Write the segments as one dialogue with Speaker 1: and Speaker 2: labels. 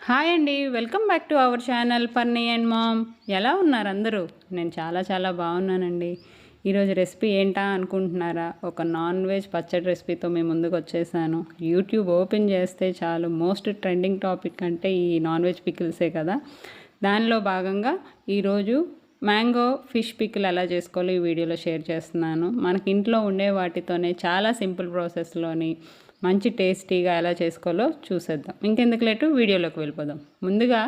Speaker 1: Hi అండి. Welcome back to our channel పన్నీ and mom. ఎలా ఉన్నారు అందరూ? నేను చాలా బాగున్నానండి. ఈరోజు రెసిపీ ఏంటా అనుకుంటున్నారా? ఒక నాన్ వెజ్ పచ్చడి రెసిపీతో మీ ముందుకు వచ్చేసాను. యూట్యూబ్ ఓపెన్ చేస్తే చాలు మోస్ట్ ట్రెండింగ్ టాపిక్ అంటే ఈ నాన్ వెజ్ పికిల్సే కదా. దానిలో భాగంగా ఈరోజు మ్యాంగో ఫిష్ పికిల్ ఎలా చేసుకోవాలో ఈ వీడియోలో షేర్ చేస్తున్నాను. మనకి ఇంట్లో ఉండే వాటితోనే చాలా సింపుల్ ప్రాసెస్లోని మంచి టేస్టీగా ఎలా చేసుకోవాలో చూసేద్దాం. ఇంకెందుకు లేటు వీడియోలోకి వెళ్ళిపోదాం. ముందుగా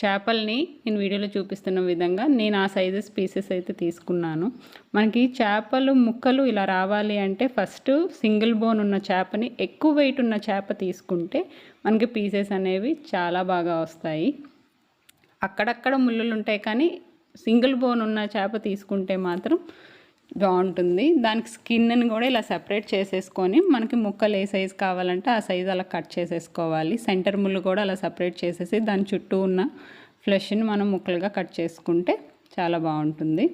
Speaker 1: చేపల్ని నేను వీడియోలో చూపిస్తున్న విధంగా నేను ఆ సైజెస్ పీసెస్ అయితే తీసుకున్నాను. మనకి చేపలు ముక్కలు ఇలా రావాలి అంటే ఫస్ట్ సింగిల్ బోన్ ఉన్న చేపని, ఎక్కువ వెయిట్ ఉన్న చేప తీసుకుంటే మనకి పీసెస్ అనేవి చాలా బాగా వస్తాయి. అక్కడక్కడ ముళ్ళులు ఉంటాయి, కానీ సింగిల్ బోన్ ఉన్న చేప తీసుకుంటే మాత్రం బాగుంటుంది. దానికి స్కిన్ని కూడా ఇలా సెపరేట్ చేసేసుకొని మనకి ముక్కలు ఏ సైజు కావాలంటే ఆ సైజు అలా కట్ చేసేసుకోవాలి. సెంటర్ ముళ్ళు కూడా అలా సెపరేట్ చేసేసి దాని చుట్టూ ఉన్న ఫ్లెష్ని మనం ముక్కలుగా కట్ చేసుకుంటే చాలా బాగుంటుంది.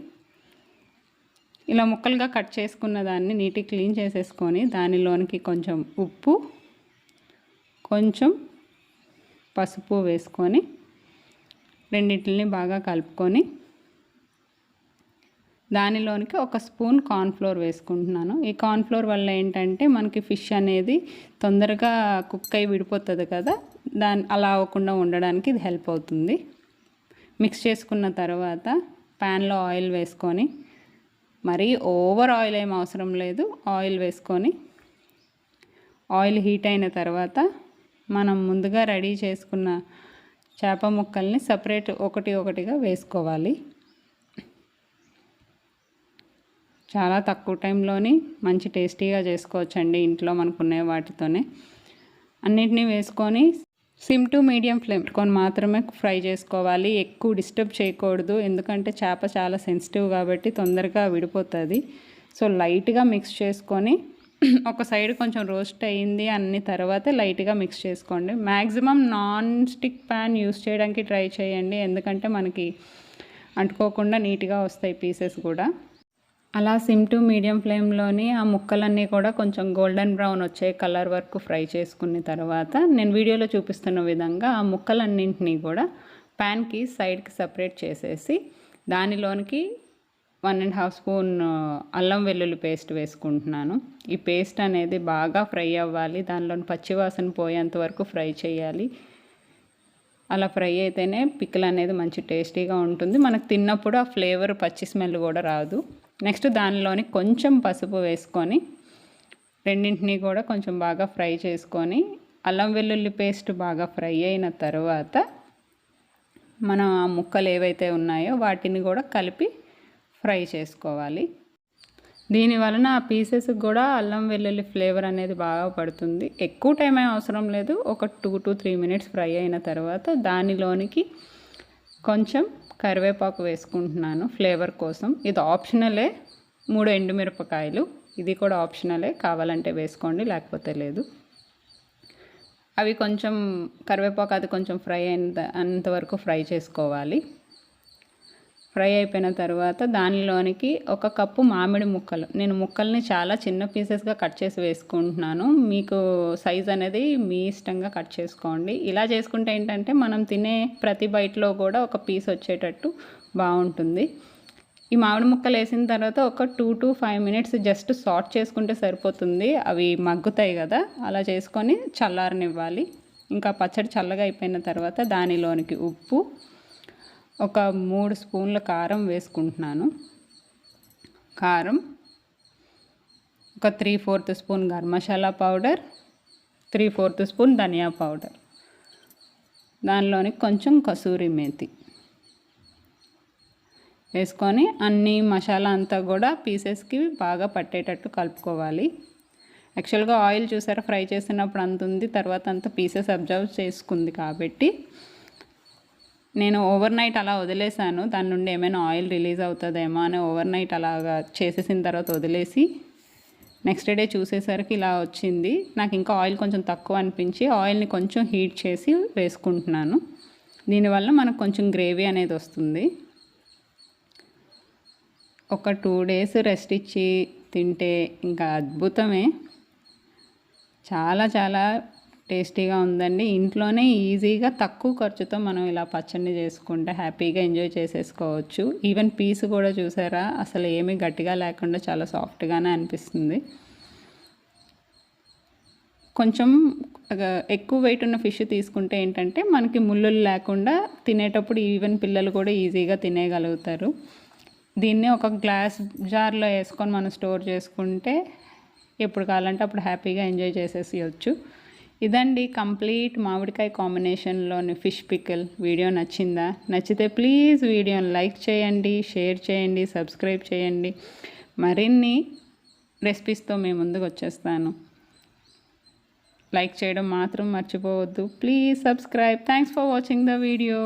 Speaker 1: ఇలా ముక్కలుగా కట్ చేసుకున్న దాన్ని నీట్గా క్లీన్ చేసేసుకొని దానిలోనికి కొంచెం ఉప్పు, కొంచెం పసుపు వేసుకొని రెండింటిని బాగా కలుపుకొని దానిలోనికి ఒక స్పూన్ కార్న్ఫ్లోర్ వేసుకుంటున్నాను. ఈ కార్న్ఫ్లోర్ వల్ల ఏంటంటే మనకి ఫిష్ అనేది తొందరగా కుక్ అయి విడిపోతుంది కదా, అలా అవ్వకుండా ఉండడానికి ఇది హెల్ప్ అవుతుంది. మిక్స్ చేసుకున్న తర్వాత ప్యాన్లో ఆయిల్ వేసుకొని, మరీ ఓవర్ ఆయిల్ ఏం అవసరం లేదు, ఆయిల్ వేసుకొని ఆయిల్ హీట్ అయిన తర్వాత మనం ముందుగా రెడీ చేసుకున్న చేప ముక్కల్ని సపరేట్ ఒకటిగా వేసుకోవాలి. చాలా తక్కువ టైంలోని మంచి టేస్టీగా చేసుకోవచ్చండి ఇంట్లో మనకునే వాటితోనే. అన్నిటినీ వేసుకొని సిమ్ టు మీడియం ఫ్లేమ్ పెట్టుకొని మాత్రమే ఫ్రై చేసుకోవాలి. ఎక్కువ డిస్టర్బ్ చేయకూడదు, ఎందుకంటే చేప చాలా సెన్సిటివ్ కాబట్టి తొందరగా విడిపోతుంది. సో లైట్గా మిక్స్ చేసుకొని ఒక సైడ్ కొంచెం రోస్ట్ అయ్యింది అన్ని తర్వాత లైట్గా మిక్స్ చేసుకోండి. Maximum non stick pan use చేయడానికి ట్రై చేయండి, ఎందుకంటే మనకి అంటుకోకుండా నీట్గా వస్తాయి పీసెస్ కూడా. అలా సిమ్ టు మీడియం ఫ్లేమ్లోని ఆ ముక్కలన్నీ కూడా కొంచెం గోల్డెన్ బ్రౌన్ వచ్చే కలర్ వరకు ఫ్రై చేసుకున్న తర్వాత నేను వీడియోలో చూపిస్తున్న విధంగా ఆ ముక్కలన్నింటినీ కూడా ప్యాన్కి సైడ్కి సపరేట్ చేసేసి దానిలోనికి 1.5 స్పూన్ అల్లం వెల్లుల్లి పేస్ట్ వేసుకుంటున్నాను. ఈ పేస్ట్ అనేది బాగా ఫ్రై అవ్వాలి, దానిలోని పచ్చివాసన పోయేంత వరకు ఫ్రై చేయాలి. అలా ఫ్రై అయితేనే పికిల్ అనేది మంచి టేస్టీగా ఉంటుంది. మనకు తిన్నప్పుడు ఆ ఫ్లేవర్ పచ్చి స్మెల్ కూడా రాదు. నెక్స్ట్ దానిలోని కొంచెం పసుపు వేసుకొని రెండింటినీ కూడా కొంచెం బాగా ఫ్రై చేసుకొని అల్లం వెల్లుల్లి పేస్ట్ బాగా ఫ్రై అయిన తర్వాత మనం ఆ ముక్కలు ఏవైతే ఉన్నాయో వాటిని కూడా కలిపి ఫ్రై చేసుకోవాలి. దీని వలన ఆ పీసెస్కి కూడా అల్లం వెల్లుల్లి ఫ్లేవర్ అనేది బాగా పడుతుంది. ఎక్కువ టైం ఏం అవసరం లేదు, ఒక 2 to 3 minutes ఫ్రై అయిన తర్వాత దానిలోనికి కొంచెం కరివేపాకు వేసుకుంటున్నాను ఫ్లేవర్ కోసం. ఇది ఆప్షనలే. 3 ఎండుమిరపకాయలు, ఇది కూడా ఆప్షనలే, కావాలంటే వేసుకోండి లేకపోతే లేదు. అవి కొంచెం కరివేపాకు అది కొంచెం ఫ్రై అంతవరకు ఫ్రై చేసుకోవాలి. ఫ్రై అయిపోయిన తర్వాత దానిలోనికి 1 కప్పు మామిడి ముక్కలు, నేను ముక్కల్ని చాలా చిన్న పీసెస్గా కట్ చేసి వేసుకుంటున్నాను. మీకు సైజ్ అనేది మీ ఇష్టంగా కట్ చేసుకోండి. ఇలా చేసుకుంటే ఏంటంటే మనం తినే ప్రతి బైట్లో కూడా ఒక పీస్ వచ్చేటట్టు బాగుంటుంది. ఈ మామిడి ముక్కలు వేసిన తర్వాత ఒక 2 to 5 minutes జస్ట్ సాట్ చేసుకుంటే సరిపోతుంది. అవి మగ్గుతాయి కదా, అలా చేసుకొని చల్లారనివ్వాలి. ఇంకా పచ్చడి చల్లగా అయిపోయిన తర్వాత దానిలోనికి ఉప్పు, ఒక 3 స్పూన్ల కారం వేసుకుంటున్నాను. కారం, ఒక 3/4 spoon garam masala powder, 3/4 spoon ధనియా పౌడర్, దానిలోని కొంచెం కసూరి మేతి వేసుకొని అన్ని మసాలా అంతా కూడా పీసెస్కి బాగా పట్టేటట్టు కలుపుకోవాలి. యాక్చువల్గా ఆయిల్ చూసారా ఫ్రై చేసినప్పుడు అంత ఉంది, తర్వాత అంతా పీసెస్ అబ్జర్వ్ చేసుకుంది కాబట్టి నేను ఓవర్ నైట్ అలా వదిలేసాను. దాని నుండి ఏమైనా ఆయిల్ రిలీజ్ అవుతుందేమో అని ఓవర్ నైట్ అలాగా చేసేసిన తర్వాత వదిలేసి నెక్స్ట్ డే చూసేసరికి ఇలా వచ్చింది. నాకు ఇంకా ఆయిల్ కొంచెం తక్కువ అనిపించి ఆయిల్ని కొంచెం హీట్ చేసి వేసుకుంటున్నాను. దీనివల్ల మనకు కొంచెం గ్రేవీ అనేది వస్తుంది. ఒక 2 days రెస్ట్ ఇచ్చి తింటే ఇంకా అద్భుతమే. చాలా టేస్టీగా ఉందండి. ఇంట్లోనే ఈజీగా తక్కువ ఖర్చుతో మనం ఇలా పచ్చడిని చేసుకుంటే హ్యాపీగా ఎంజాయ్ చేసేసుకోవచ్చు. ఈవెన్ పీస్ కూడా చూసారా, అసలు ఏమీ గట్టిగా లేకుండా చాలా సాఫ్ట్గానే అనిపిస్తుంది. కొంచెం ఎక్కువ వెయిట్ ఉన్న ఫిష్ తీసుకుంటే ఏంటంటే మనకి ముళ్ళులు లేకుండా తినేటప్పుడు ఈవెన్ పిల్లలు కూడా ఈజీగా తినేయగలుగుతారు. దీన్ని ఒక గ్లాస్ జార్లో వేసుకొని మనం స్టోర్ చేసుకుంటే ఎప్పుడు కావాలంటే అప్పుడు హ్యాపీగా ఎంజాయ్ చేసేసేయచ్చు. ఇదండి కంప్లీట్ మామిడికాయ కాంబినేషన్లోని ఫిష్ పికిల్. వీడియో నచ్చిందా? నచ్చితే ప్లీజ్ వీడియోని లైక్ చేయండి, షేర్ చేయండి, సబ్స్క్రైబ్ చేయండి. మరిన్ని రెసిపీస్తో మీ ముందుకు వచ్చేస్తాను. లైక్ చేయడం మాత్రం మర్చిపోవద్దు. Please subscribe. Thanks for watching the video.